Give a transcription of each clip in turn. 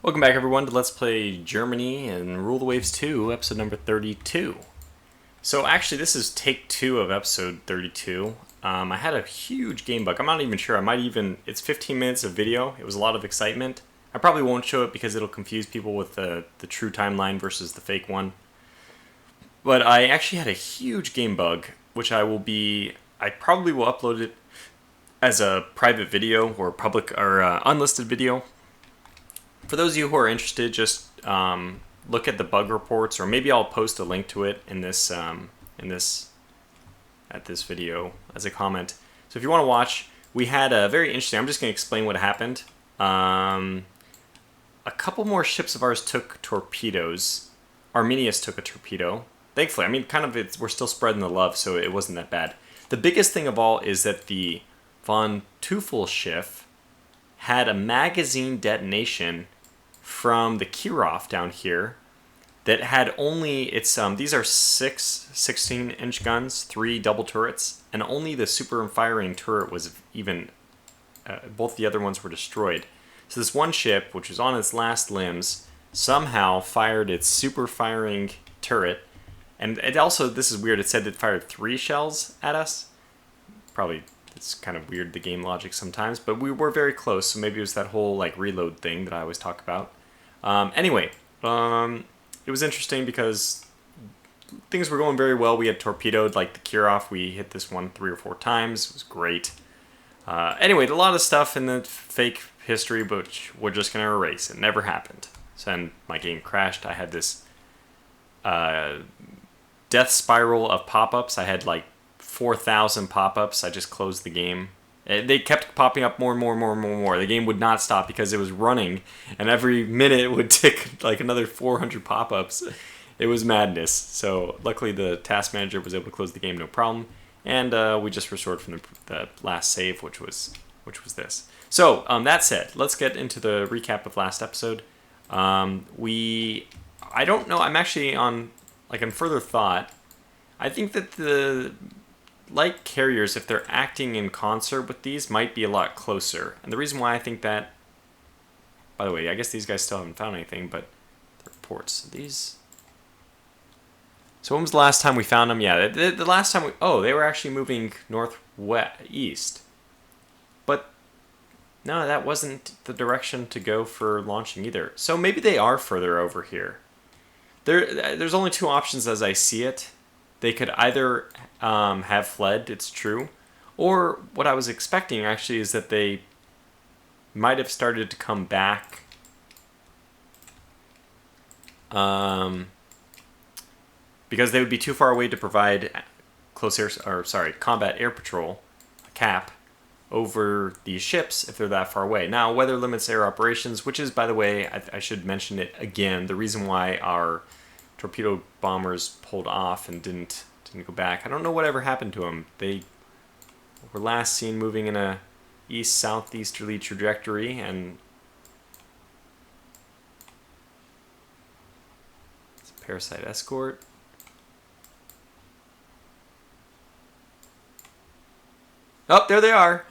Welcome back everyone to Let's Play Germany and Rule the Waves 2, episode number 32. So actually this is take 2 of episode 32. I had a huge game bug. I'm not even sure. It's 15 minutes of video. It was a lot of excitement. I probably won't show it because it'll confuse people with the true timeline versus the fake one. But I actually had a huge game bug, which I probably will upload it as a private video or public or unlisted video. For those of you who are interested, just look at the bug reports, or maybe I'll post a link to it in this video as a comment. So if you want to watch, we had a very interesting. I'm just going to explain what happened. A couple more ships of ours took torpedoes. Arminius took a torpedo. Thankfully, we're still spreading the love, so it wasn't that bad. The biggest thing of all is that the von Teufelschiff had a magazine detonation from the Kirov down here that had only these are 16-inch guns, 3 double turrets, and only the super firing turret was even both the other ones were destroyed. So this one ship, which was on its last limbs, somehow fired its super firing turret, and it also, this is weird, it said it fired 3 shells at us. Probably it's kind of weird, the game logic sometimes, but we were very close, so maybe it was that whole reload thing that I always talk about. Anyway, it was interesting because things were going very well. We had torpedoed the Kirov. We hit this one 3 or 4 times. It was great. Anyway, a lot of stuff in the fake history, but we're just going to erase. It never happened. So then my game crashed. I had this death spiral of pop-ups. I had 4,000 pop-ups. I just closed the game. They kept popping up more and more and more and more and more. The game would not stop because it was running, and every minute it would tick another 400 pop-ups. It was madness. So luckily the task manager was able to close the game no problem, and we just restored from the last save, which was this. So that said, let's get into the recap of last episode. I don't know. I'm actually on further thought. I think that the light carriers, if they're acting in concert with these, might be a lot closer. And the reason why I think that, by the way, I guess these guys still haven't found anything, but the reports, these. So when was the last time we found them? Yeah, the last time they were actually moving east. But no, that wasn't the direction to go for launching either. So maybe they are further over here. There's only 2 options as I see it. They could either have fled, it's true, or what I was expecting actually is that they might have started to come back because they would be too far away to provide combat air patrol, CAP, over these ships if they're that far away. Now, weather limits air operations, which is, by the way, I should mention it again, the reason why our torpedo bombers pulled off and didn't go back. I don't know whatever happened to them. They were last seen moving in a east-southeasterly trajectory, and it's a parasite escort. Oh, there they are.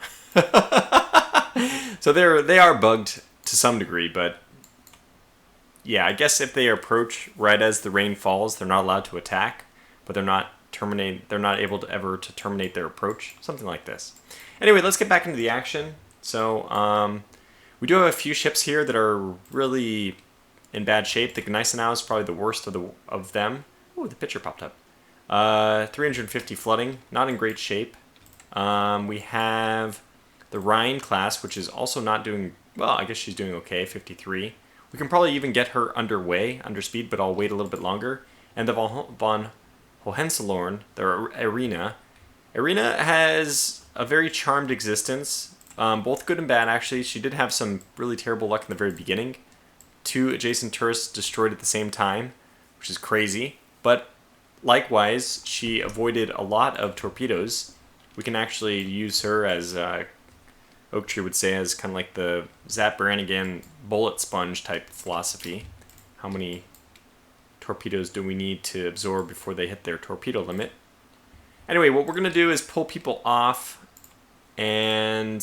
So they are bugged to some degree, but yeah, I guess if they approach right as the rain falls, they're not allowed to attack, but they're not able to ever terminate their approach, something like this. Anyway, let's get back into the action. So we do have a few ships here that are really in bad shape. The Gneisenau is probably the worst of them. Oh, the picture popped up. 350 flooding, not in great shape. We have the Rhine class, which is also not doing well. I guess she's doing okay, 53. We can probably even get her under speed, but I'll wait a little bit longer. And the von Hohenzollern, the Arena. Arena has a very charmed existence, both good and bad actually. She did have some really terrible luck in the very beginning. 2 adjacent turrets destroyed at the same time, which is crazy. But likewise, she avoided a lot of torpedoes. We can actually use her as Oak Tree would say, as kind of like the Zap Brannigan bullet sponge type philosophy. How many torpedoes do we need to absorb before they hit their torpedo limit? Anyway, what we're going to do is pull people off and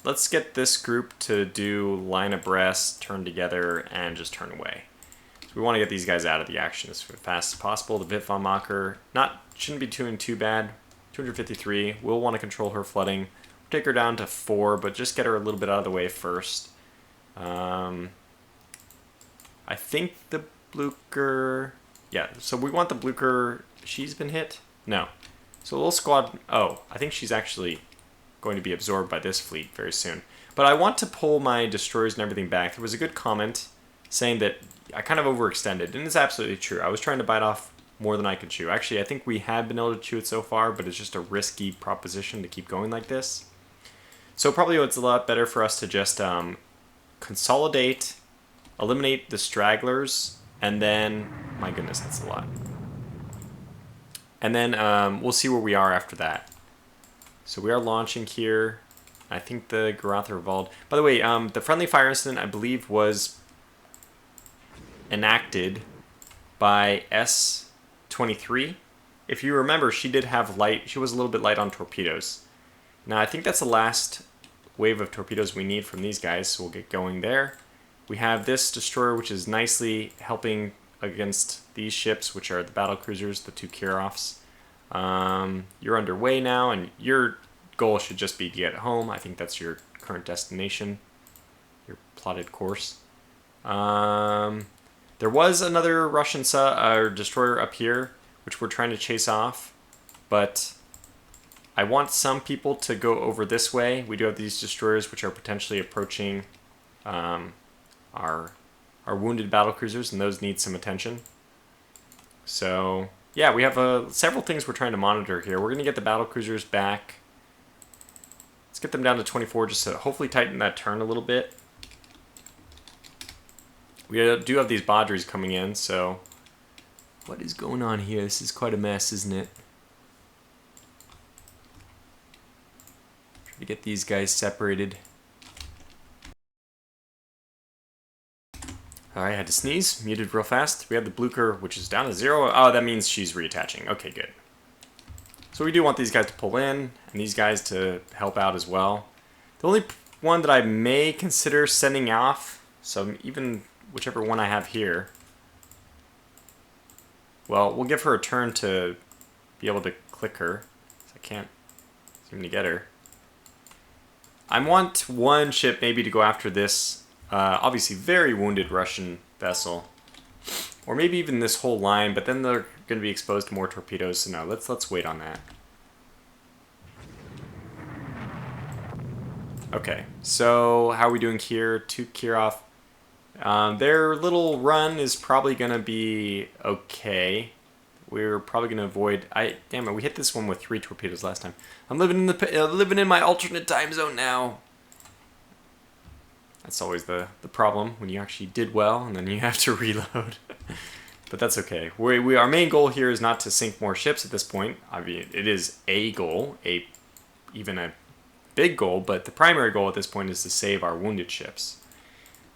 let's get this group to do line abreast, turn together, and just turn away. So we want to get these guys out of the action as fast as possible. The Vit von Macher shouldn't be doing too bad. 253. We'll want to control her flooding. We'll take her down to 4, but just get her a little bit out of the way first. I think the Blucher... Yeah, so we want the Blucher... She's been hit? No. So a little squad... Oh, I think she's actually going to be absorbed by this fleet very soon. But I want to pull my destroyers and everything back. There was a good comment saying that I kind of overextended, and it's absolutely true. I was trying to bite off more than I could chew. Actually, I think we have been able to chew it so far, but it's just a risky proposition to keep going like this. So probably it's a lot better for us to just consolidate, eliminate the stragglers, and then... My goodness, that's a lot. And then we'll see where we are after that. So we are launching here. I think the Garantha revolved. By the way, the friendly fire incident, I believe, was enacted by S-23. If you remember, she did have light. She was a little bit light on torpedoes. Now, I think that's the last wave of torpedoes we need from these guys, so we'll get going there. We have this destroyer, which is nicely helping against these ships, which are the battle cruisers, the 2 Kirovs. You're underway now, and your goal should just be to get home. I think that's your current destination, your plotted course. There was another Russian destroyer up here, which we're trying to chase off, but I want some people to go over this way. We do have these destroyers, which are potentially approaching our wounded battlecruisers, and those need some attention. So, yeah, we have several things we're trying to monitor here. We're going to get the battlecruisers back. Let's get them down to 24 just to hopefully tighten that turn a little bit. We do have these Badris coming in, so... What is going on here? This is quite a mess, isn't it? Try to get these guys separated. Alright, I had to sneeze. Muted real fast. We have the Blucher, which is down to 0. Oh, that means she's reattaching. Okay, good. So we do want these guys to pull in, and these guys to help out as well. The only one that I may consider sending off, so even whichever one I have here, well, we'll give her a turn to be able to click her. I can't seem to get her. I want one ship maybe to go after this obviously very wounded Russian vessel, or maybe even this whole line, but then they're going to be exposed to more torpedoes, so no, let's wait on that. Okay, so how are we doing here? 2 Kirov. Their little run is probably going to be okay. We're probably going to avoid... Damn it, we hit this one with 3 torpedoes last time. I'm living in my alternate time zone now. That's always the problem, when you actually did well, and then you have to reload. But that's okay. Our main goal here is not to sink more ships at this point. I mean, it is a goal, even a big goal, but the primary goal at this point is to save our wounded ships.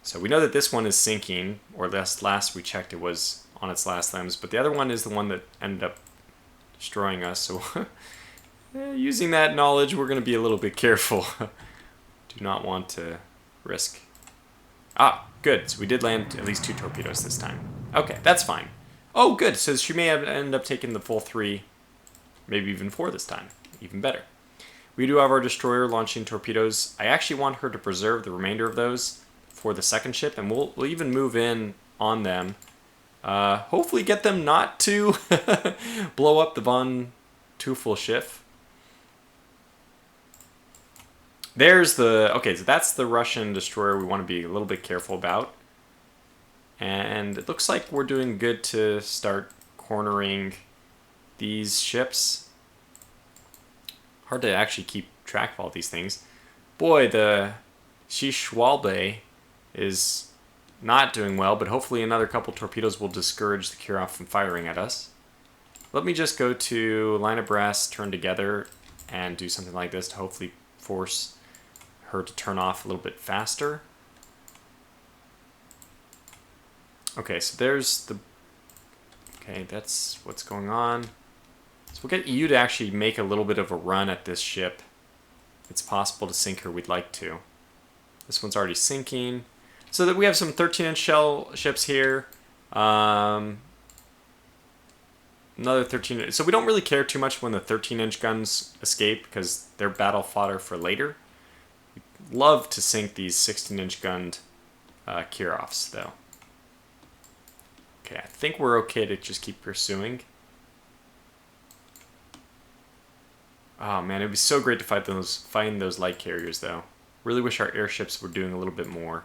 So we know that this one is sinking, or last we checked it was on its last limbs, but the other one is the one that ended up destroying us, so using that knowledge, we're going to be a little bit careful. Do not want to risk. Ah, good. So we did land at least 2 torpedoes this time. Okay, that's fine. Oh, good. So she may have ended up taking the full 3, maybe even 4 this time. Even better. We do have our destroyer launching torpedoes. I actually want her to preserve the remainder of those for the second ship, and we'll even move in on them. Hopefully get them not to blow up the von Teufel ship. There's the... Okay, so that's the Russian destroyer we want to be a little bit careful about. And it looks like we're doing good to start cornering these ships. Hard to actually keep track of all these things. Boy, the Shishwalbe is not doing well, but hopefully another couple torpedoes will discourage the Kirov from firing at us. Let me just go to line abreast, turn together, and do something like this to hopefully force her to turn off a little bit faster. Okay, so there's the... Okay, that's what's going on. So we'll get you to actually make a little bit of a run at this ship. it's possible to sink her, we'd like to. This one's already sinking. So that we have some 13-inch shell ships here. Another 13. So we don't really care too much when the 13-inch guns escape because they're battle fodder for later. We love to sink these 16-inch gunned Kirovs, though. Okay, I think we're okay to just keep pursuing. Oh man, it'd be so great to find those light carriers, though. Really wish our airships were doing a little bit more.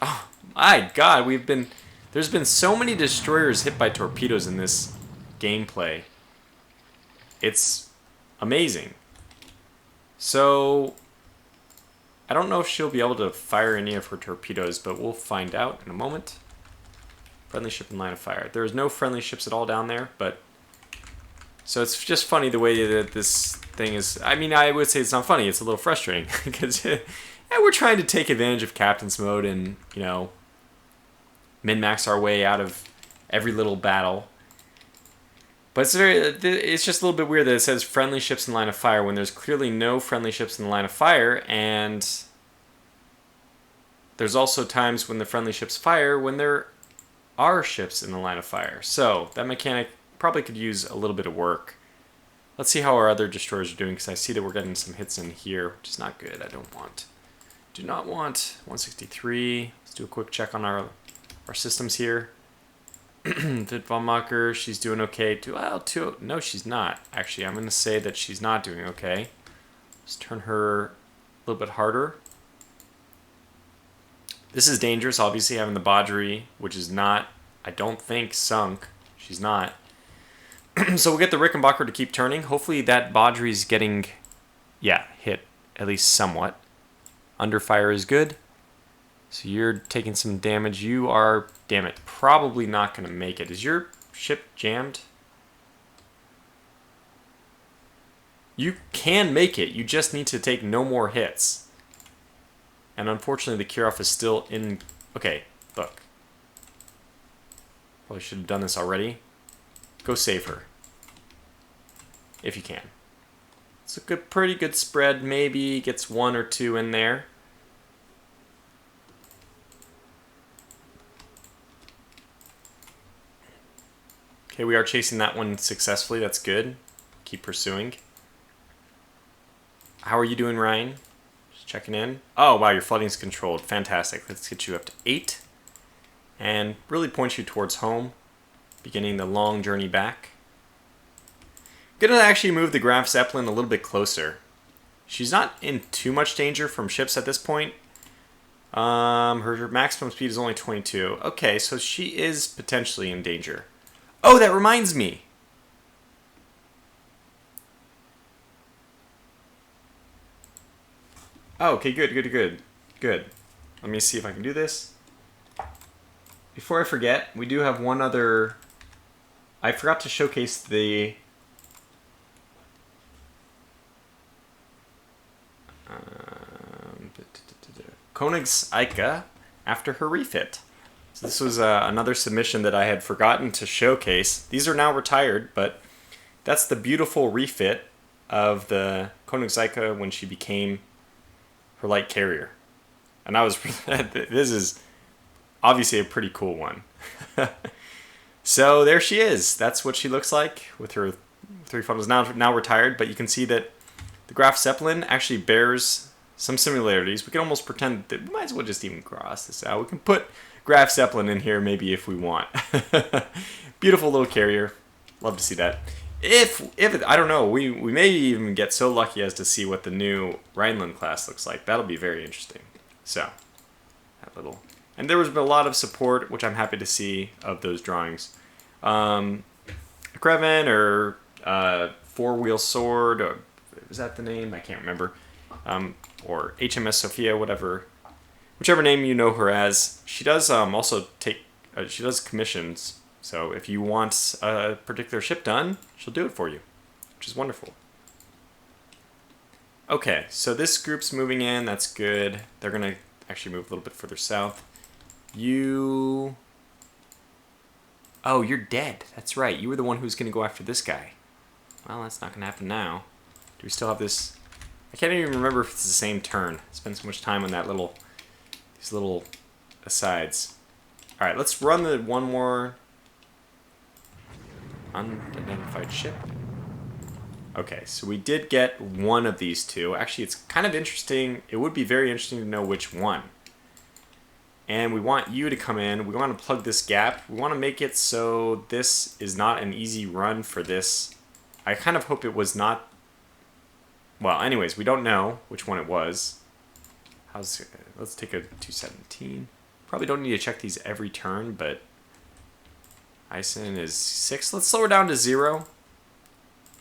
Oh my god, there's been so many destroyers hit by torpedoes in this gameplay. It's amazing. So I don't know if she'll be able to fire any of her torpedoes, but we'll find out in a moment. Friendly ship in line of fire. There's no friendly ships at all down there, but so it's just funny the way that this thing is. I mean, I would say it's not funny. It's a little frustrating because we're trying to take advantage of captain's mode and, you know, min-max our way out of every little battle. But it's just a little bit weird that it says friendly ships in line of fire when there's clearly no friendly ships in the line of fire, and there's also times when the friendly ships fire when there are ships in the line of fire. So that mechanic probably could use a little bit of work. Let's see how our other destroyers are doing, because I see that we're getting some hits in here, which is not good. Do not want 163. Let's do a quick check on our systems here. Wittwammacher, she's doing okay. No, she's not. Actually, I'm going to say that she's not doing okay. Let's turn her a little bit harder. This is dangerous, obviously, having the Badri, which is not, I don't think, sunk. She's not. So we'll get the Rickenbacker to keep turning. Hopefully that Badri's getting, hit at least somewhat. Under fire is good. So you're taking some damage. You are, damn it, probably not going to make it. Is your ship jammed? You can make it. You just need to take no more hits. And unfortunately, the Kirov is still in... Okay, look. Probably should have done this already. Go save her. If you can. It's a pretty good spread. Maybe gets 1 or 2 in there. Okay, we are chasing that one successfully. That's good. Keep pursuing. How are you doing, Ryan? Just checking in. Oh, wow, your flooding's controlled. Fantastic. Let's get you up to 8. And really point you towards home. Beginning the long journey back. Gonna actually move the Graf Zeppelin a little bit closer. She's not in too much danger from ships at this point. Her maximum speed is only 22. Okay, so she is potentially in danger. Oh, that reminds me. Oh, okay, good. Let me see if I can do this. Before I forget, we do have one other... I forgot to showcase the... Königseiche after her refit. So this was another submission that I had forgotten to showcase. These are now retired, but that's the beautiful refit of the Königseiche when she became her light carrier. And I was this is obviously a pretty cool one. So there she is. That's what she looks like with her 3 funnels now retired, but you can see that the Graf Zeppelin actually bears some similarities. We can almost pretend that we might as well just even cross this out. We can put Graf Zeppelin in here maybe if we want. Beautiful little carrier. Love to see that. If I don't know, we may even get so lucky as to see what the new Rhineland class looks like. That'll be very interesting. So, that little... And there was a lot of support, which I'm happy to see, of those drawings. Kreven, or Four-Wheel Sword, or, is that the name? I can't remember. Or HMS Sophia, whichever name you know her as. She does also take, she does commissions. So if you want a particular ship done, she'll do it for you, which is wonderful. Okay, so this group's moving in. That's good. They're going to actually move a little bit further south. You... Oh, you're dead. That's right. You were the one who was going to go after this guy. Well, that's not going to happen now. Do we still have this? I can't even remember if it's the same turn. I spent so much time on that these little asides. All right, let's run the one more unidentified ship. Okay, so we did get one of these two. Actually, it's kind of interesting. It would be very interesting to know which one. And we want you to come in. We want to plug this gap. We want to make it so this is not an easy run for this. I kind of hope it was not. Well, anyways, we don't know which one it was. Let's take a 217. Probably don't need to check these every turn, but Ison is 6. Let's slow her down to 0.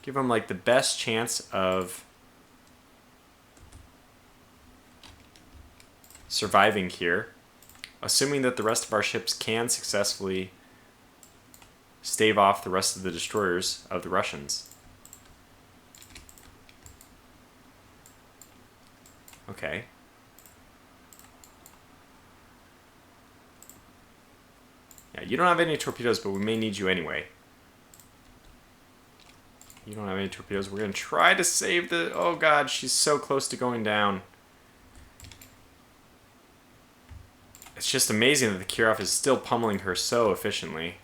Give him like the best chance of surviving here. Assuming that the rest of our ships can successfully stave off the rest of the destroyers of the Russians. Okay. Yeah, you don't have any torpedoes, but we may need you anyway. You don't have any torpedoes. We're going to try to save the... Oh, God, she's so close to going down. It's just amazing that the Kirov is still pummeling her so efficiently.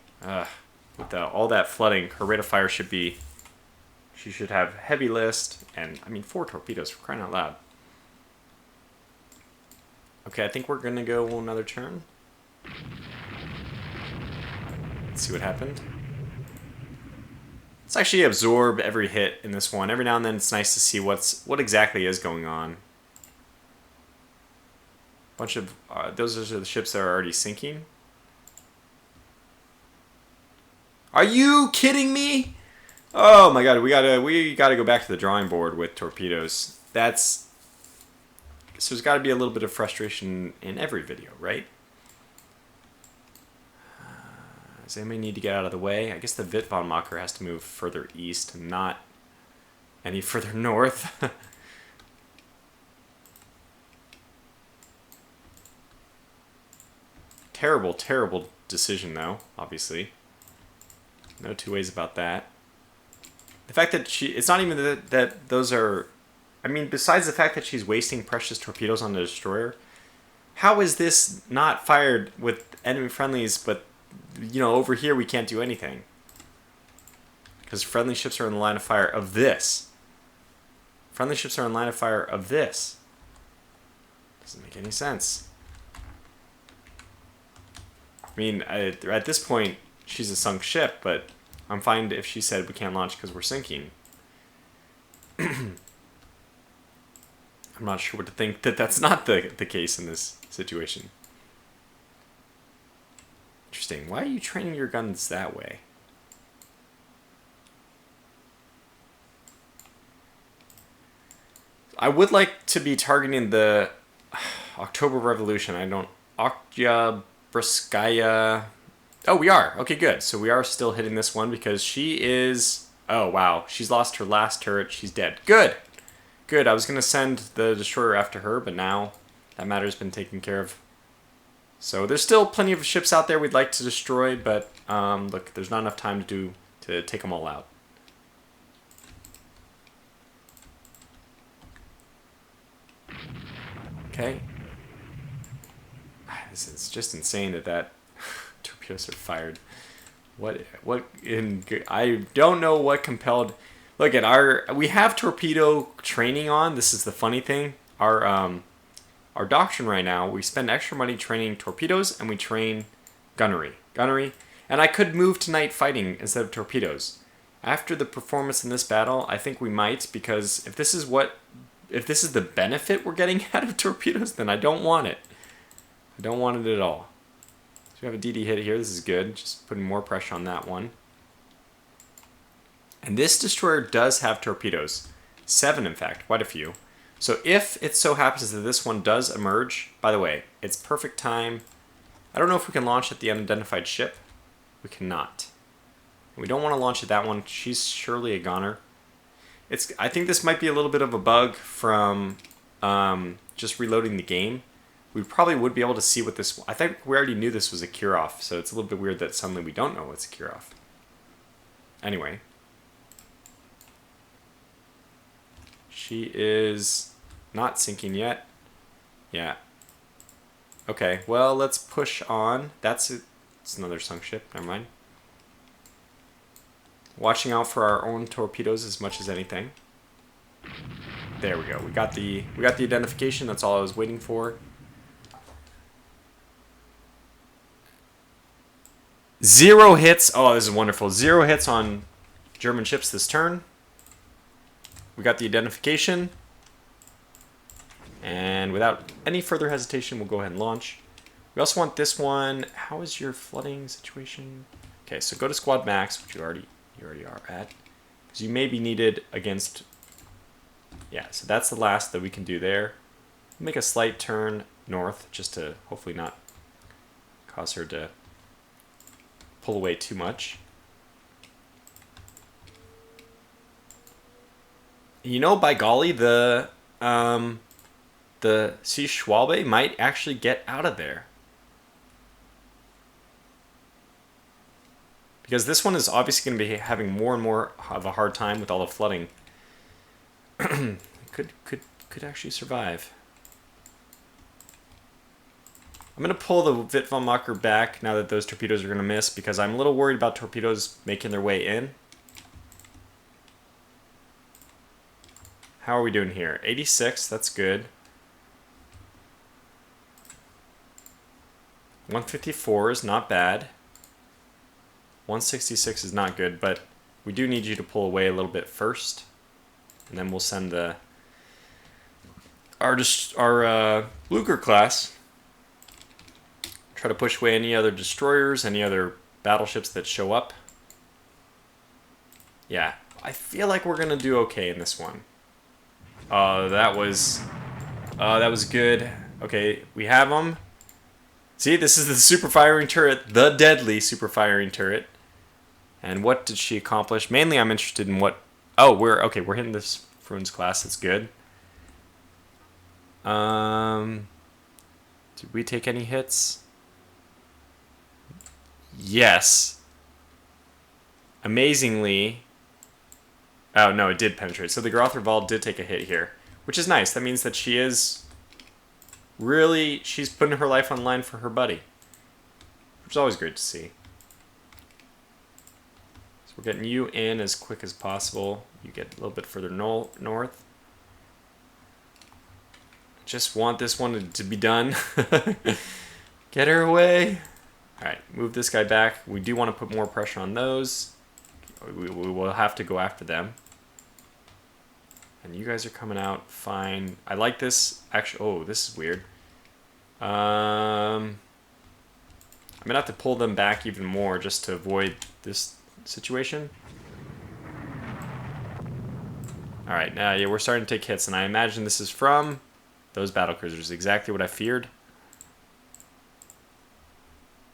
With all that flooding, her rate of fire should be... She should have heavy list, and, I mean, 4 torpedoes, for crying out loud. Okay, I think we're going to go another turn. Let's see what happened. Let's actually absorb every hit in this one. Every now and then it's nice to see what exactly is going on. Bunch of those are the ships that are already sinking. Are you kidding me? Oh my God, we gotta go back to the drawing board with torpedoes. So there's got to be a little bit of frustration in every video, right? Does anybody need to get out of the way? I guess the Wittwannmacher has to move further east, not any further north. Terrible, terrible decision, though, obviously. No two ways about that. The fact that it's not even that those are... I mean, besides the fact that she's wasting precious torpedoes on the destroyer, how is this not fired with enemy friendlies, but, you know, over here we can't do anything? Because friendly ships are in the line of fire of this. Friendly ships are in line of fire of this. Doesn't make any sense. I mean, at this point, she's a sunk ship, but I'm fine if she said we can't launch because we're sinking. I'm not sure what to think that that's not the case in this situation. Interesting. Why are you training your guns that way? I would like to be targeting the October Revolution. I don't... Oktyabrskaya... Oh, we are. Okay, good. So we are still hitting this one because she is... Oh, wow. She's lost her last turret. She's dead. Good. Good. I was going to send the destroyer after her, but now that matter's been taken care of. So there's still plenty of ships out there we'd like to destroy, but look, there's not enough time to take them all out. Okay. It's just insane that torpedoes are fired. I don't know what compelled... Look at we have torpedo training on. This is the funny thing. Our doctrine right now, we spend extra money training torpedoes and we train gunnery. And I could move to night fighting instead of torpedoes. After the performance in this battle, I think we might, because if this is the benefit we're getting out of torpedoes, then I don't want it. I don't want it at all. So we have a DD hit here. This is good. Just putting more pressure on that one. And this destroyer does have torpedoes. 7, in fact. Quite a few. So if it so happens that this one does emerge, by the way, it's perfect time. I don't know if we can launch at the unidentified ship. We cannot. We don't want to launch at that one. She's surely a goner. I think this might be a little bit of a bug from just reloading the game. we probably would be able to see what this... I think we already knew this was a cure-off, so it's a little bit weird that suddenly we don't know what's a cure-off. Anyway. She is not sinking yet. Yeah. Okay, well, let's push on. It's another sunk ship. Never mind. Watching out for our own torpedoes as much as anything. There we go. We got the identification. That's all I was waiting for. 0 hits. Oh, this is wonderful. 0 hits on German ships this turn. We got the identification. And without any further hesitation, we'll go ahead and launch. We also want this one. How is your flooding situation? Okay, so go to squad max, which you already are at. Because you may be needed against... Yeah, so that's the last that we can do there. Make a slight turn north, just to hopefully not cause her to pull away too much. You know, by golly, the Sea Schwalbe might actually get out of there. Because this one is obviously going to be having more and more of a hard time with all the flooding. could actually survive. I'm going to pull the Wittwammacher back now that those torpedoes are going to miss, because I'm a little worried about torpedoes making their way in. How are we doing here? 86, that's good. 154 is not bad. 166 is not good, but we do need you to pull away a little bit first. And then we'll send our Luger class. Try to push away any other destroyers, any other battleships that show up. Yeah, I feel like we're gonna do okay in this one. That was good. Okay, we have them. See, this is the super firing turret, the deadly super firing turret. And what did she accomplish? Mainly, I'm interested in what. Oh, we're hitting this Fruins class. That's good. Did we take any hits? Yes. Amazingly. Oh, no, it did penetrate. So the Grotherwald did take a hit here, which is nice. That means that she is really, she's putting her life on the line for her buddy, which is always great to see. So we're getting you in as quick as possible. You get a little bit further north. Just want this one to be done. Get her away. All right, move this guy back. We do want to put more pressure on those. We will have to go after them. And you guys are coming out fine. I like this. Actually, oh, this is weird. I'm going to have to pull them back even more just to avoid this situation. All right, now yeah, we're starting to take hits, and I imagine this is from those battlecruisers. Exactly what I feared.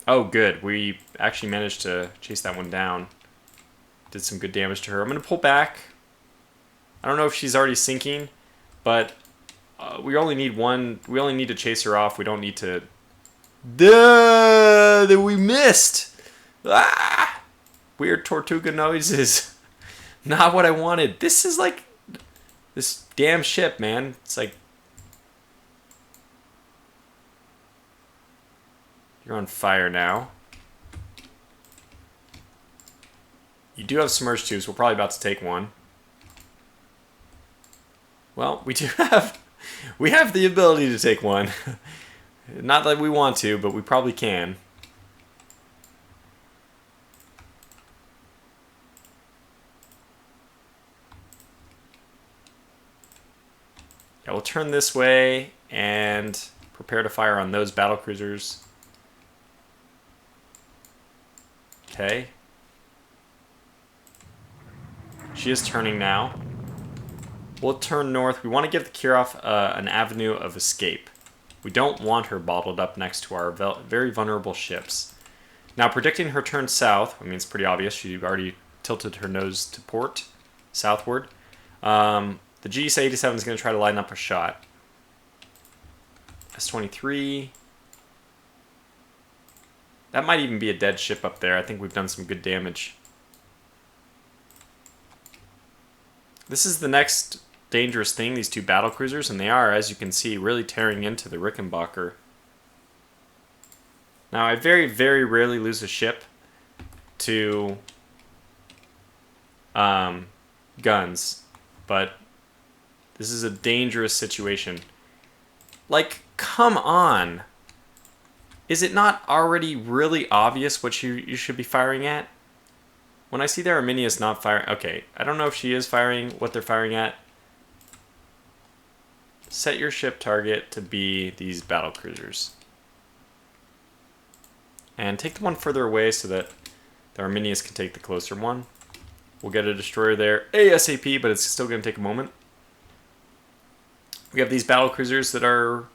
Oh, good. We actually managed to chase that one down. Did some good damage to her. I'm going to pull back. I don't know if she's already sinking, but we only need one. We only need to chase her off. We don't need to... Duh! That we missed! Ah! Weird Tortuga noises. Not what I wanted. This is like... This damn ship, man. It's like... You're on fire now. You do have submerged tubes. We're probably about to take one. Well, we have the ability to take one. Not that we want to, but we probably can. Yeah, we'll turn this way and prepare to fire on those battlecruisers. Okay. She is turning now. We'll turn north. We want to give the Kirov an avenue of escape. We don't want her bottled up next to our very vulnerable ships. Now, predicting her turn south, I mean, it's pretty obvious. She already tilted her nose to port, southward. The GS-87 is going to try to line up a shot. S-23. That might even be a dead ship up there. I think we've done some good damage. This is the next dangerous thing, these two battle cruisers, and they are, as you can see, really tearing into the Rickenbacker. Now, I very, very rarely lose a ship to guns, but this is a dangerous situation. Like, come on. Is it not already really obvious what you should be firing at? When I see the Arminius not firing... Okay, I don't know if she is firing what they're firing at. Set your ship target to be these battle cruisers. And take the one further away so that the Arminius can take the closer one. We'll get a destroyer there ASAP, but it's still going to take a moment. We have these battle cruisers that are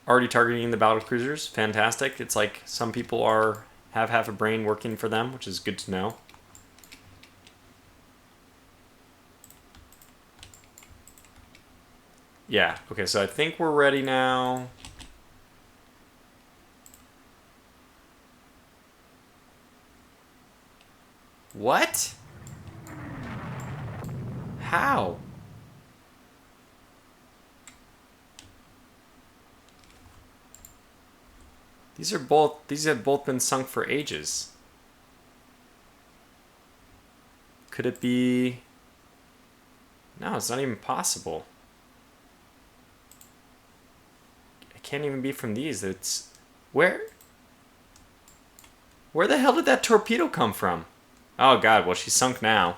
already targeting the battle cruisers. Fantastic. It's like some people have half a brain working for them, which is good to know. Yeah, okay, so I think we're ready now. What? How? These have both been sunk for ages. Could it be? No, it's not even possible. It can't even be from these. It's where the hell did that torpedo come from? Oh god, well she's sunk now.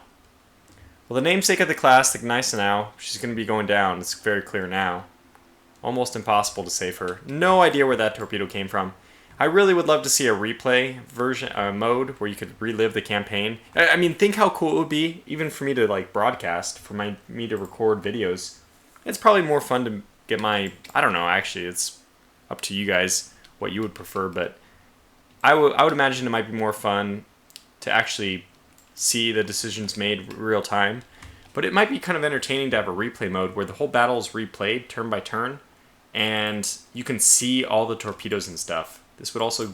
Well, the namesake of the class, the Gneisenau, she's going to be going down. It's very clear now. Almost impossible to save her. No idea where that torpedo came from. I really would love to see a replay version mode where you could relive the campaign. I mean, think how cool it would be, even for me to like broadcast, for me to record videos. It's probably more fun to get my... I don't know, actually, it's up to you guys what you would prefer, but I would imagine it might be more fun to actually see the decisions made real time. But it might be kind of entertaining to have a replay mode where the whole battle is replayed turn by turn, and you can see all the torpedoes and stuff. This would also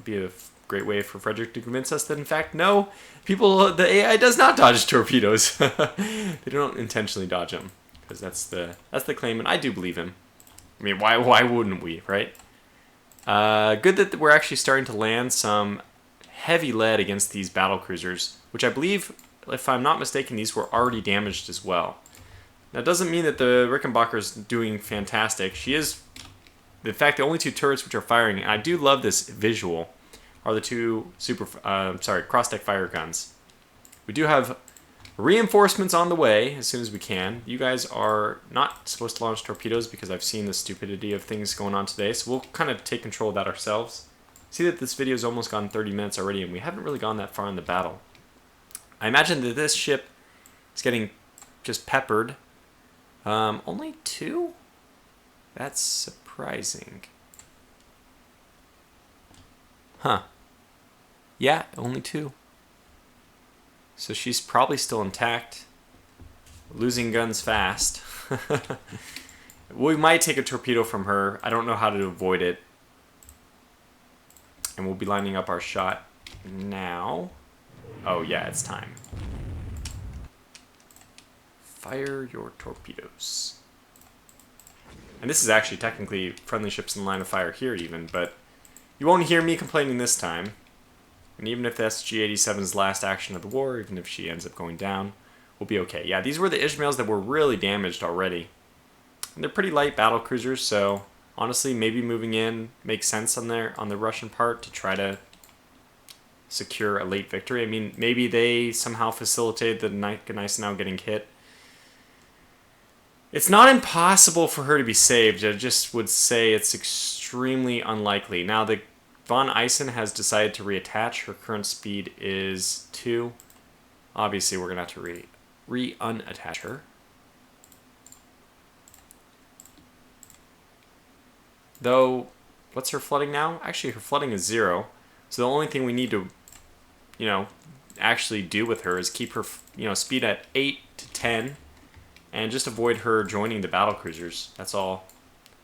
be a great way for Frederick to convince us that, in fact, no, the AI does not dodge torpedoes. They don't intentionally dodge them, because that's the claim, and I do believe him. I mean, why wouldn't we, right? Good that we're actually starting to land some heavy lead against these battle cruisers, which I believe, if I'm not mistaken, these were already damaged as well. That doesn't mean that the Rickenbacker is doing fantastic. She is, in fact, the only two turrets which are firing, and I do love this visual, are the two cross-deck fire guns. We do have reinforcements on the way as soon as we can. You guys are not supposed to launch torpedoes because I've seen the stupidity of things going on today, so we'll kind of take control of that ourselves. See that this video's almost gone 30 minutes already, and we haven't really gone that far in the battle. I imagine that this ship is getting just peppered. Only two? That's surprising. Huh. Yeah, only two. So she's probably still intact. Losing guns fast. We might take a torpedo from her. I don't know how to avoid it. And we'll be lining up our shot now. Oh yeah, it's time. Fire your torpedoes. And this is actually technically friendly ships in line of fire here even, but you won't hear me complaining this time. And even if the SG-87's last action of the war, even if she ends up going down, we'll be okay. Yeah, these were the Ishmaels that were really damaged already. And they're pretty light battle cruisers, so honestly, maybe moving in makes sense on the Russian part to try to secure a late victory. I mean, maybe they somehow facilitated the Gneisenau getting hit. It's not impossible for her to be saved. I just would say it's extremely unlikely. Now, the Von Eisen has decided to reattach. Her current speed is 2. Obviously, we're going to have to re-unattach her. Though, what's her flooding now? Actually, her flooding is 0. So the only thing we need to, actually do with her is keep her, speed at 8 to 10. And just avoid her joining the battle cruisers. That's all.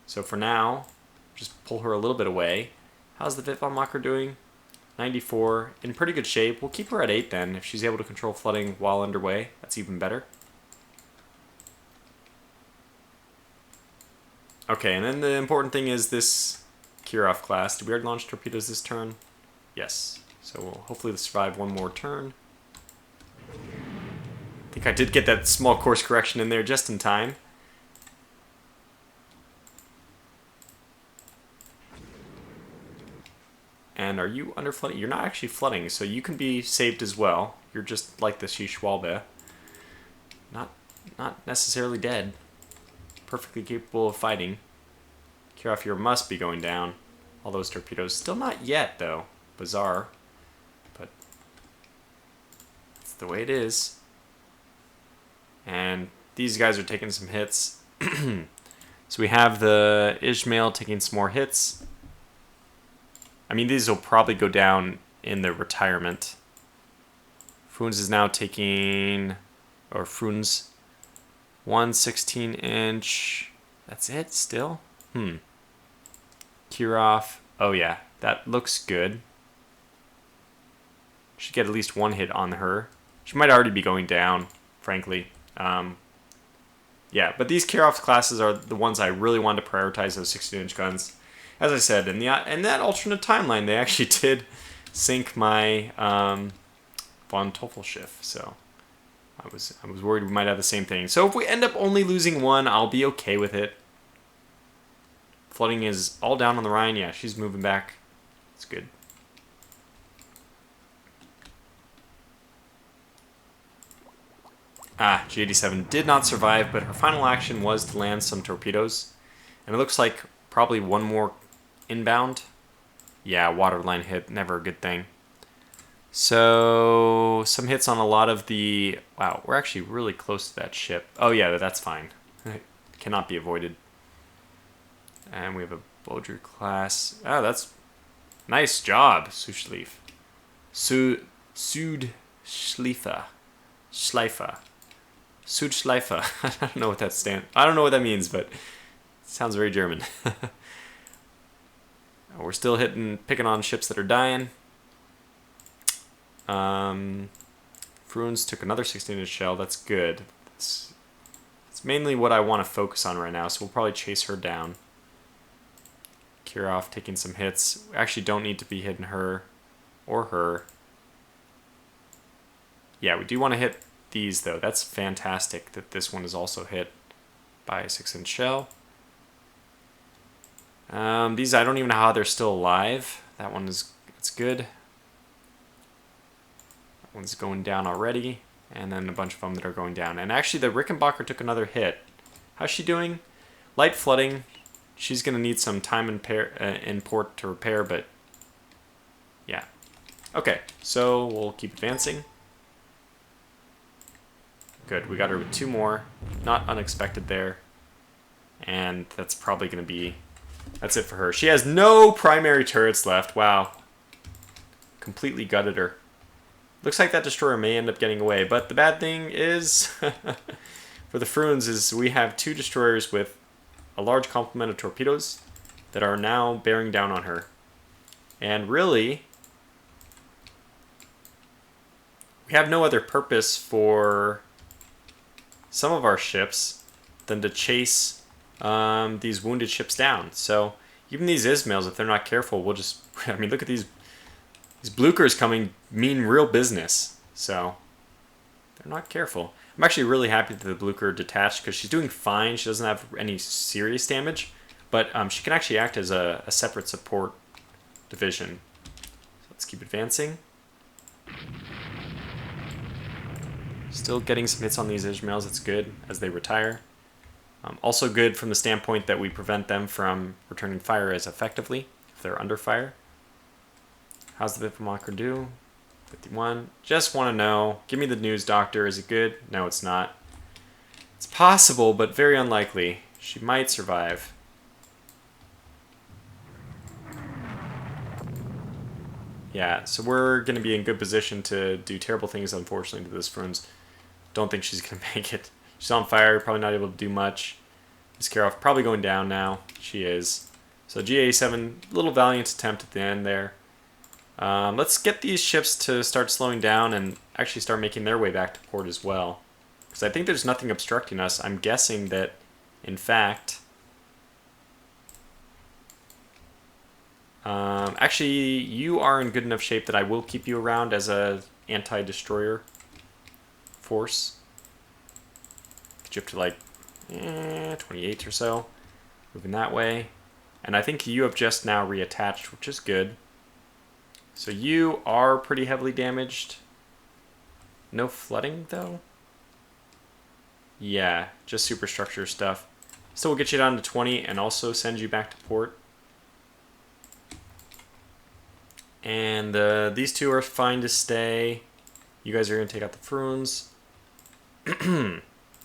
So for now, just pull her a little bit away. How's the Wittwaffe doing? 94, in pretty good shape. We'll keep her at 8 then. If she's able to control flooding while underway, that's even better. Okay, and then the important thing is this Kirov class. Did we already launch torpedoes this turn? Yes. So we'll hopefully survive one more turn. I think I did get that small course correction in there just in time. And are you under flooding? You're not actually flooding, so you can be saved as well. You're just like the Shishwalbe. Not necessarily dead. Perfectly capable of fighting. Kirov here must be going down. All those torpedoes. Still not yet, though. Bizarre. But it's the way it is. And these guys are taking some hits. So we have the Ismail taking some more hits. I mean, these will probably go down in the retirement. Fruns is now taking, or Fruns, 1 16-inch. That's it still? Kirov. Oh yeah, that looks good. Should get at least one hit on her. She might already be going down, frankly. Yeah, but these Kirov classes are the ones I really wanted to prioritize, those 16-inch guns. As I said, in that alternate timeline, they actually did sink my von Toffel Schiff, so I was worried we might have the same thing. So if we end up only losing one, I'll be okay with it. Flooding is all down on the Rhine. Yeah, she's moving back. It's good. G87 did not survive, but her final action was to land some torpedoes. And it looks like probably one more inbound. Yeah, waterline hit. Never a good thing. So, some hits on a lot of the... Wow, we're actually really close to that ship. Oh yeah, that's fine. It cannot be avoided. And we have a Bodger class. Oh, that's... Nice job, Südschlief. Südschleife. Schleife. Südschleife. I don't know what that stands. I don't know what that means, but it sounds very German. We're still picking on ships that are dying. Fruns took another 16-inch shell. That's good. It's mainly what I want to focus on right now, so we'll probably chase her down. Kirov taking some hits. We actually don't need to be hitting her or her. Yeah, we do want to hit these, though. That's fantastic that this one is also hit by a 6-inch shell. These, I don't even know how they're still alive. That one is, it's good. That one's going down already. And then a bunch of them that are going down. And actually, the Rickenbacker took another hit. How's she doing? Light flooding. She's going to need some time in port to repair, but yeah. Okay, so we'll keep advancing. Good, we got her with 2 more. Not unexpected there. And that's probably going to be... That's it for her. She has no primary turrets left. Wow. Completely gutted her. Looks like that destroyer may end up getting away, but the bad thing is, for the Fruns, is we have 2 destroyers with a large complement of torpedoes that are now bearing down on her. And really, we have no other purpose for some of our ships than to chase these wounded ships down. So even these Ismails, if they're not careful, we'll just... I mean, look at these Blukers coming, mean real business. So they're not careful. I'm actually really happy that the Blucher detached because she's doing fine. She doesn't have any serious damage, but she can actually act as a separate support division. So let's keep advancing. Still getting some hits on these Ismails. That's good as they retire. Also good from the standpoint that we prevent them from returning fire as effectively if they're under fire. How's the Wittwaffe do? 51. Just want to know. Give me the news, doctor. Is it good? No, it's not. It's possible, but very unlikely. She might survive. Yeah, so we're going to be in good position to do terrible things, unfortunately, to this Fruns. Don't think she's going to make it. She's on fire, probably not able to do much. Iskarov probably going down now. She is. So GA7, little valiant attempt at the end there. Let's get these ships to start slowing down and actually start making their way back to port as well. Because I think there's nothing obstructing us. I'm guessing that, in fact... actually, you are in good enough shape that I will keep you around as a anti-destroyer force. Get you up to like 28 or so. Moving that way. And I think you have just now reattached, which is good. So you are pretty heavily damaged. No flooding, though? Yeah, just superstructure stuff. So we'll get you down to 20 and also send you back to port. And these two are fine to stay. You guys are going to take out the Fruins.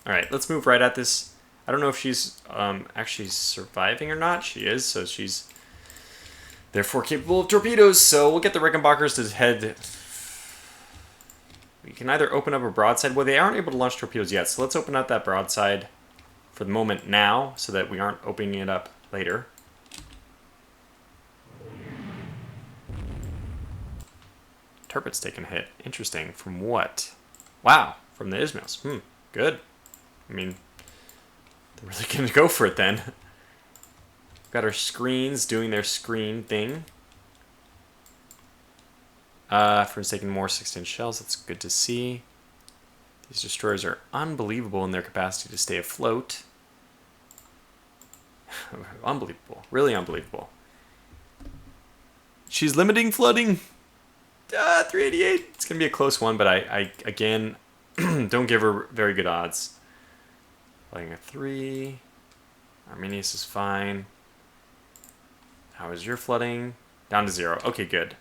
Alright, let's move right at this. I don't know if she's actually surviving or not. She is, so she's therefore capable of torpedoes. So we'll get the Rickenbackers to head... We can either open up a broadside. Well, they aren't able to launch torpedoes yet, so let's open up that broadside for the moment now so that we aren't opening it up later. Turret's taken a hit. Interesting. From what? Wow. From the Ismails. Good. I mean, they're really going to go for it then. Got our screens doing their screen thing. For taking more 16 shells. That's good to see. These destroyers are unbelievable in their capacity to stay afloat. Unbelievable. Really unbelievable. She's limiting flooding. 388. It's going to be a close one, but I again, don't give her very good odds. Playing a 3. Arminius is fine. How is your flooding? Down to 0. Okay, good.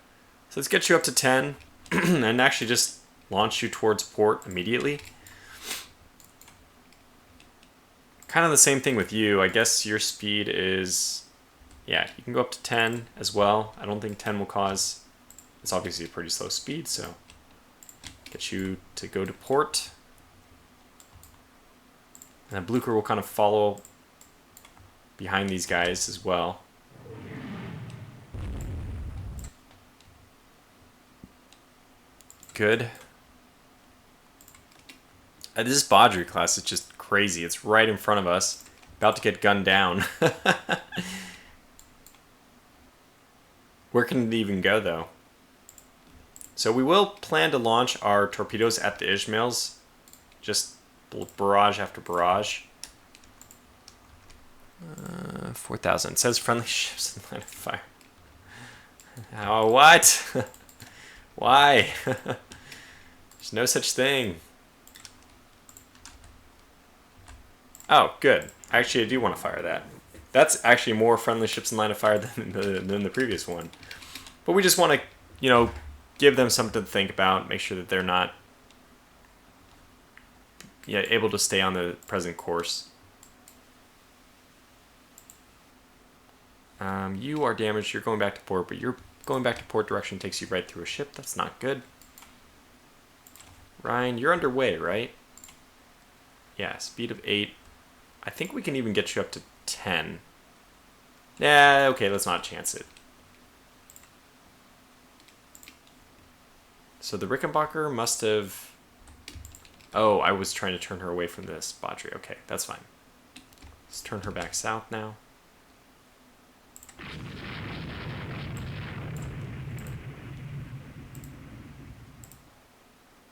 So let's get you up to 10 and actually just launch you towards port immediately. Kind of the same thing with you. I guess your speed is... Yeah, you can go up to 10 as well. I don't think 10 will cause... It's obviously a pretty slow speed, so get you to go to port. And then Blucher will kind of follow behind these guys as well. Good. This Baudry class is just crazy. It's right in front of us. About to get gunned down. Where can it even go, though? So we will plan to launch our torpedoes at the Ismails. Just barrage after barrage. 4,000. It says friendly ships in line of fire. Oh, what? Why? There's no such thing. Oh, good. Actually, I do want to fire that. That's actually more friendly ships in line of fire than the previous one. But we just want to, you know, give them something to think about. Make sure that they're not able to stay on the present course. You are damaged. You're going back to port, but you're going back to port direction takes you right through a ship. That's not good. Ryan, you're underway, right? Yeah, speed of 8. I think we can even get you up to 10. Yeah, okay, let's not chance it. So the Rickenbacker must have... Oh, I was trying to turn her away from this Baudry. Okay, that's fine. Let's turn her back south now.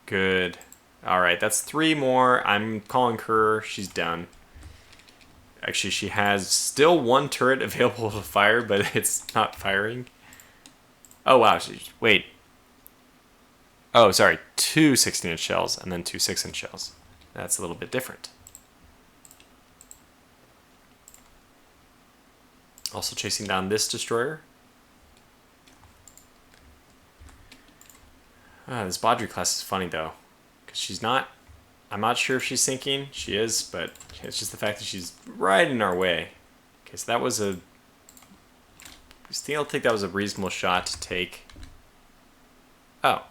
Good. Alright, that's 3 more. I'm calling her. She's done. Actually, she has still 1 turret available to fire, but it's not firing. Oh, wow. Wait. Oh, sorry. 2 16-inch shells and then 2 6-inch shells. That's a little bit different. Also chasing down this destroyer. This Baudry class is funny, though. Because she's not... I'm not sure if she's sinking. She is, but it's just the fact that she's right in our way. Okay, so that was a... I think that was a reasonable shot to take. Oh.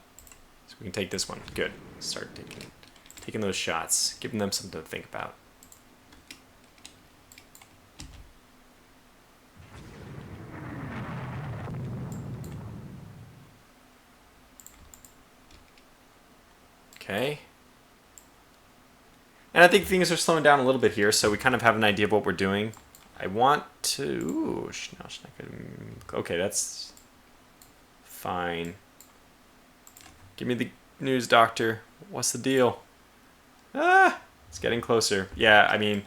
So we can take this one. Good. Start taking those shots. Giving them something to think about. Okay. And I think things are slowing down a little bit here, so we kind of have an idea of what we're doing. I want to... Ooh, okay, that's fine. Give me the news, Doctor. What's the deal? Ah, it's getting closer. Yeah, I mean,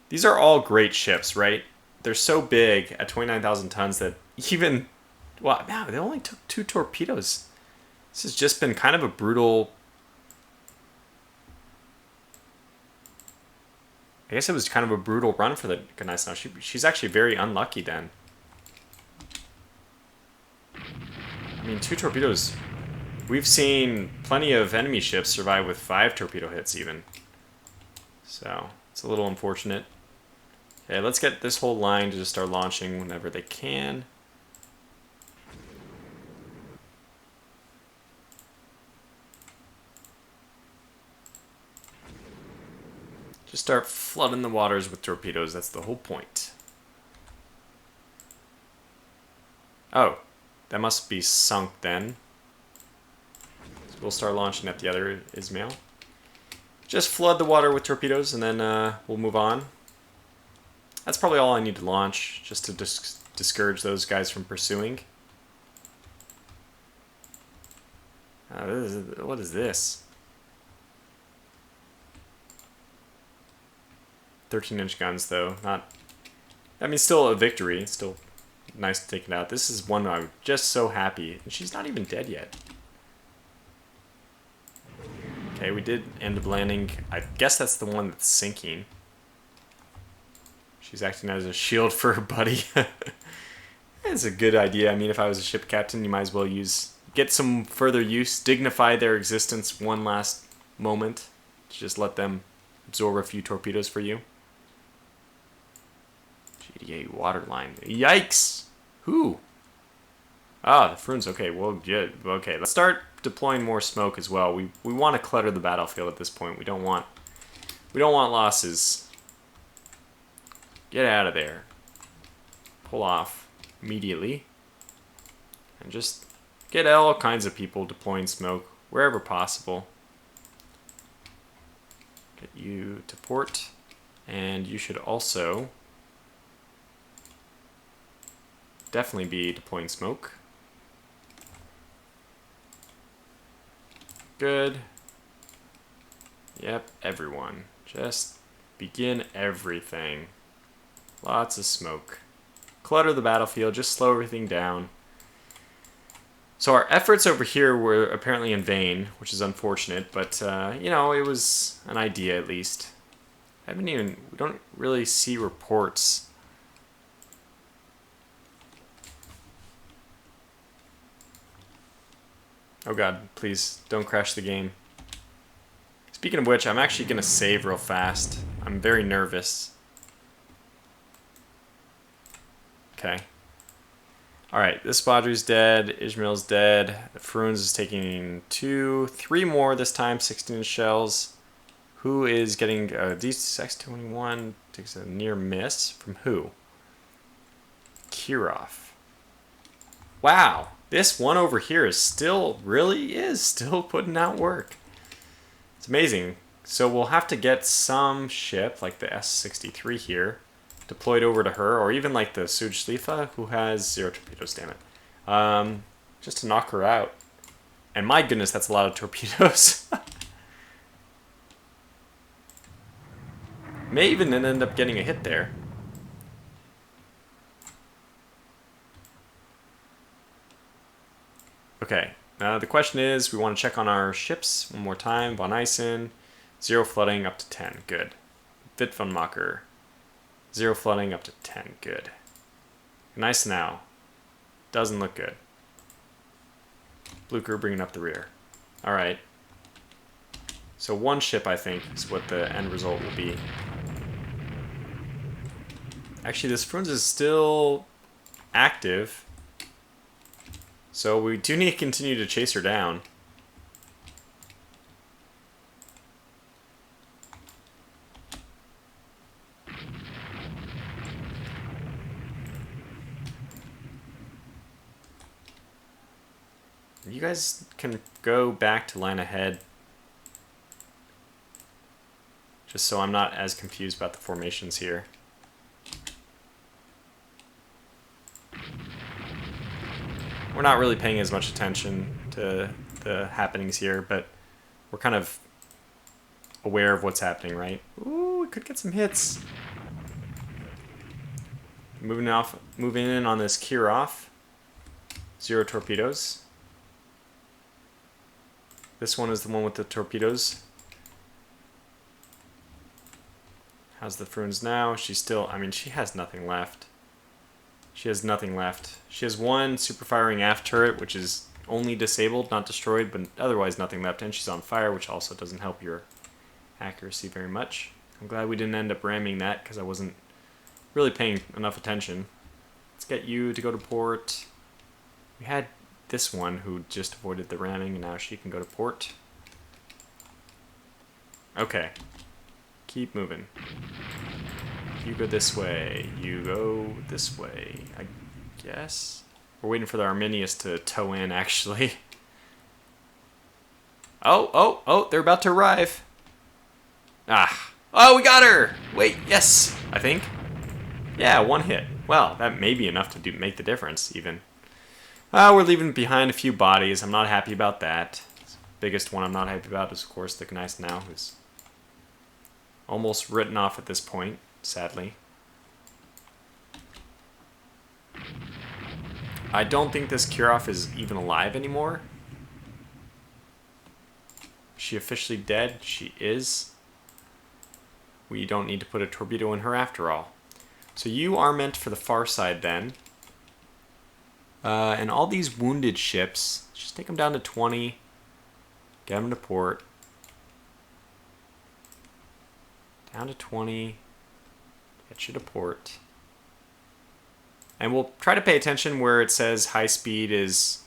these are all great ships, right? They're so big at 29,000 tons that even... Well, man, they only took 2 torpedoes. This has just been kind of a brutal... I guess it was kind of a brutal run for the Goodnight now. She's actually very unlucky then. I mean, 2 torpedoes. We've seen plenty of enemy ships survive with 5 torpedo hits even. So, it's a little unfortunate. Okay, let's get this whole line to just start launching whenever they can. Just start flooding the waters with torpedoes. That's the whole point. Oh, that must be sunk then. So we'll start launching at the other Ismail. Just flood the water with torpedoes and then we'll move on. That's probably all I need to launch, just to discourage those guys from pursuing. What is this? 13-inch guns, though. Not... I mean, still a victory. It's still nice to take it out. This is one I'm just so happy. And she's not even dead yet. Okay, we did end up landing. I guess that's the one that's sinking. She's acting as a shield for her buddy. It's a good idea. I mean, if I was a ship captain, you might as well get some further use, dignify their existence one last moment. Just let them absorb a few torpedoes for you. GDA waterline. Yikes! Who? Ah, the Fruins. Okay, well, yeah, okay. Let's start deploying more smoke as well. We want to clutter the battlefield at this point. We don't want losses. Get out of there. Pull off immediately. And just get all kinds of people deploying smoke wherever possible. Get you to port. And you should also definitely be deploying smoke. Good. Yep, everyone. Just begin everything. Lots of smoke. Clutter the battlefield, just slow everything down. So our efforts over here were apparently in vain, which is unfortunate, but, you know, it was an idea at least. We don't really see reports. Oh god, please, don't crash the game. Speaking of which, I'm actually going to save real fast. I'm very nervous. Okay. Alright, this Badri's dead, Ishmael's dead, the Fruins is taking 3 more this time, 16 shells. Who is getting D621, takes a near miss. From who? Kirov. Wow, this one over here is still putting out work. It's amazing. So we'll have to get some ship, like the S-63 here, deployed over to her, or even like the Sujslifa, who has 0 torpedoes, damn it. Just to knock her out. And my goodness, that's a lot of torpedoes. May even end up getting a hit there. Okay, the question is, we want to check on our ships one more time. Von Eisen, 0 flooding up to 10, good. Wittgenmacher, 0 flooding up to 10, good. Nice now. Doesn't look good. Blucher bringing up the rear. Alright. So 1 ship, I think, is what the end result will be. Actually, this Fruins is still active. So we do need to continue to chase her down. You guys can go back to line ahead. Just so I'm not as confused about the formations here. We're not really paying as much attention to the happenings here, but we're kind of aware of what's happening, right? Ooh, we could get some hits. Moving in on this Kirov. 0 torpedoes. This one is the one with the torpedoes. How's the Fruins now? She's still, I mean, she has nothing left. She has nothing left. She has one super firing aft turret, which is only disabled, not destroyed, but otherwise nothing left. And she's on fire, which also doesn't help your accuracy very much. I'm glad we didn't end up ramming that because I wasn't really paying enough attention. Let's get you to go to port. We had this one who just avoided the ramming, and now she can go to port. Okay. Keep moving. You go this way. You go this way, I guess. We're waiting for the Arminius to tow in, actually. Oh, they're about to arrive. Ah. Oh, we got her! Wait, yes, I think. Yeah, one hit. Well, that may be enough to make the difference, even. We're leaving behind a few bodies. I'm not happy about that. The biggest one I'm not happy about is, of course, the Gneiss now, who's almost written off at this point, sadly. I don't think this Kirov is even alive anymore. Is she officially dead? She is. We don't need to put a torpedo in her after all. So you are meant for the far side then. And all these wounded ships, just take them down to 20. Get them to port. Down to 20. Get you to port. And we'll try to pay attention where it says high speed is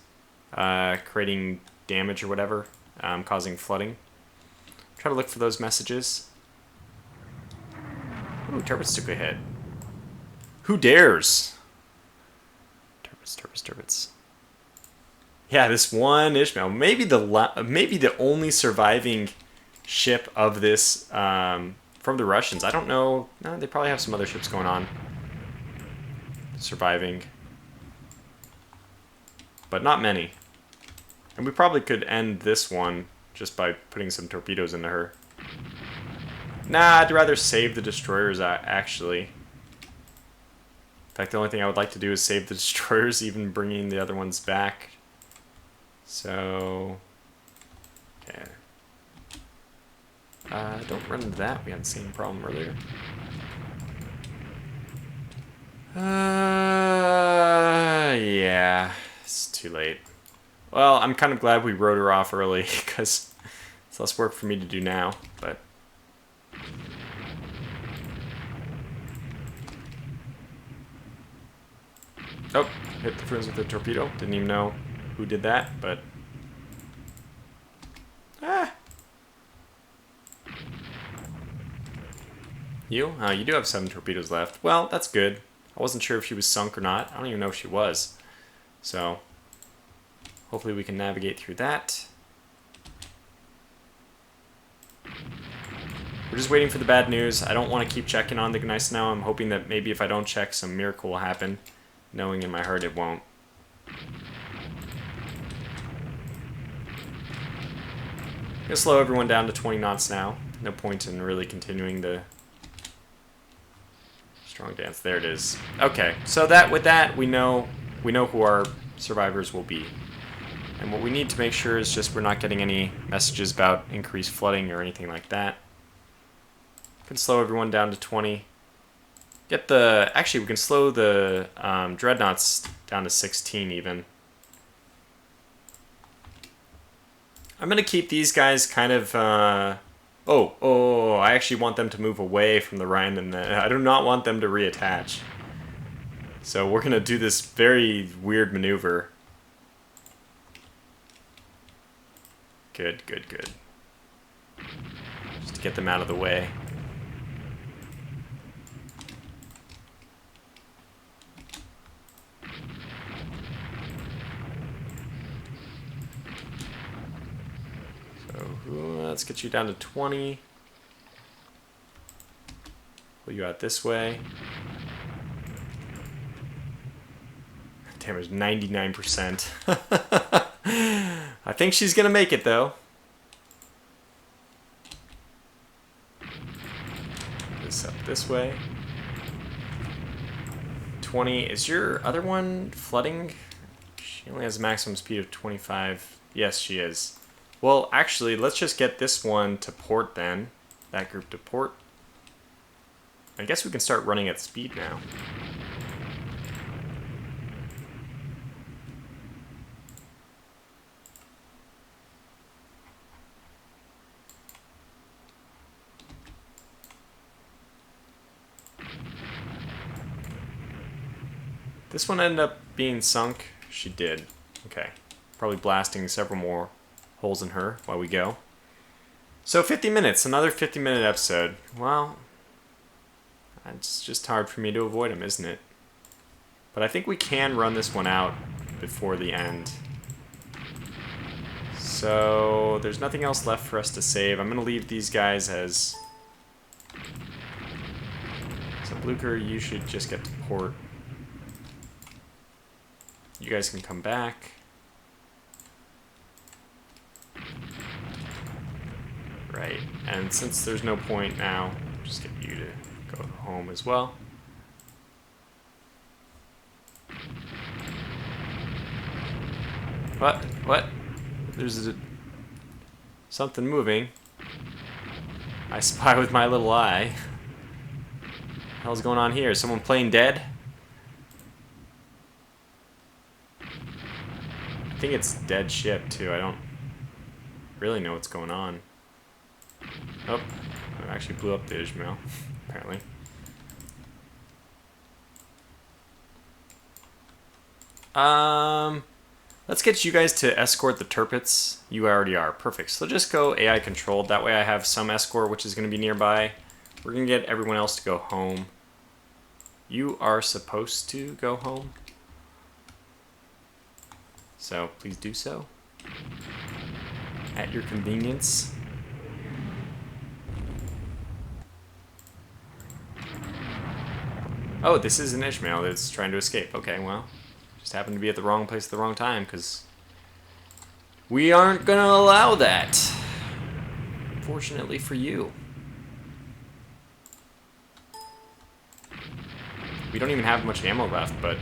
creating damage or whatever, causing flooding. Try to look for those messages. Ooh, turrets took a hit. Who dares? Turrets. Yeah, this one Ishmael. Maybe the only surviving ship of this from the Russians. I don't know. No, they probably have some other ships going on. Surviving. But not many. And we probably could end this one just by putting some torpedoes into her. Nah, I'd rather save the destroyers, actually. In fact, the only thing I would like to do is save the destroyers, even bringing the other ones back. So... okay. Don't run into that. We had the same problem earlier. Yeah. It's too late. Well, I'm kind of glad we wrote her off early, because it's less work for me to do now, but... oh, hit the Fruins with the torpedo. Didn't even know who did that, but... ah! You? You do have 7 torpedoes left. Well, that's good. I wasn't sure if she was sunk or not. I don't even know if she was. So, hopefully we can navigate through that. We're just waiting for the bad news. I don't want to keep checking on the Gneiss now. I'm hoping that maybe if I don't check, some miracle will happen. Knowing in my heart it won't. I'm gonna slow everyone down to 20 knots now. No point in really continuing the strong dance. There it is. Okay, so with that we know who our survivors will be. And what we need to make sure is just we're not getting any messages about increased flooding or anything like that. We can slow everyone down to 20. Actually, we can slow the dreadnoughts down to 16 even. I'm going to keep these guys kind of... I actually want them to move away from the Rhine, and I do not want them to reattach. So we're going to do this very weird maneuver. Good. Just to get them out of the way. get you down to 20. Pull you out this way. Damage 99%. I think she's gonna make it though. This up this way. 20. Is your other one flooding? She only has a maximum speed of 25. Yes, she is. Well, actually, let's just get this one to port then. That group to port. I guess we can start running at speed now. This one ended up being sunk. She did. Okay. Probably blasting several more holes in her while we go. So 50 minutes, another 50-minute episode. Well, it's just hard for me to avoid them, isn't it? But I think we can run this one out before the end. So there's nothing else left for us to save. I'm going to leave these guys as... So Blucher, you should just get to port. You guys can come back. Right, and since there's no point now, just get you to go home as well. What? There's something moving. I spy with my little eye. What the hell's going on here? Is someone playing dead? I think it's dead ship too. I don't really know what's going on. Oh, I actually blew up the Ishmael, apparently. Let's get you guys to escort the turpets. You already are. Perfect. So just go AI controlled. That way I have some escort, which is going to be nearby. We're going to get everyone else to go home. You are supposed to go home. So please do so. At your convenience. Oh, this is an Ishmael that's trying to escape. Okay, well, just happened to be at the wrong place at the wrong time, because we aren't going to allow that. Fortunately for you. We don't even have much ammo left, but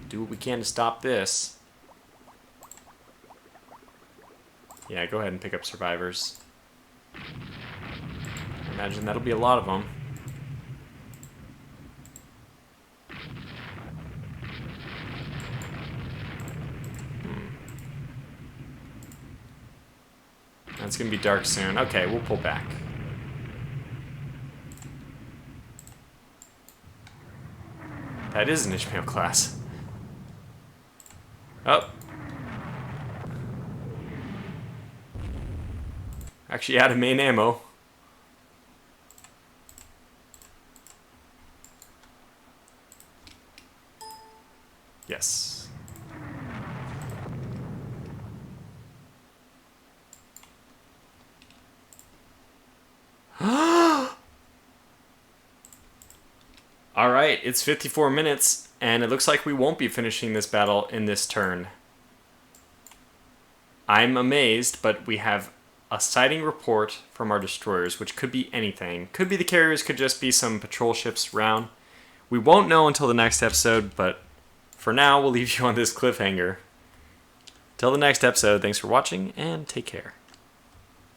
do what we can to stop this. Yeah, go ahead and pick up survivors. I imagine that'll be a lot of them. It's gonna be dark soon. Okay, we'll pull back. That is an Ishmael class. Oh. Actually out of main ammo. Yes. Alright, it's 54 minutes, and it looks like we won't be finishing this battle in this turn. I'm amazed, but we have a sighting report from our destroyers, which could be anything. Could be the carriers, could just be some patrol ships around. We won't know until the next episode, but for now, we'll leave you on this cliffhanger. Till the next episode, thanks for watching, and take care.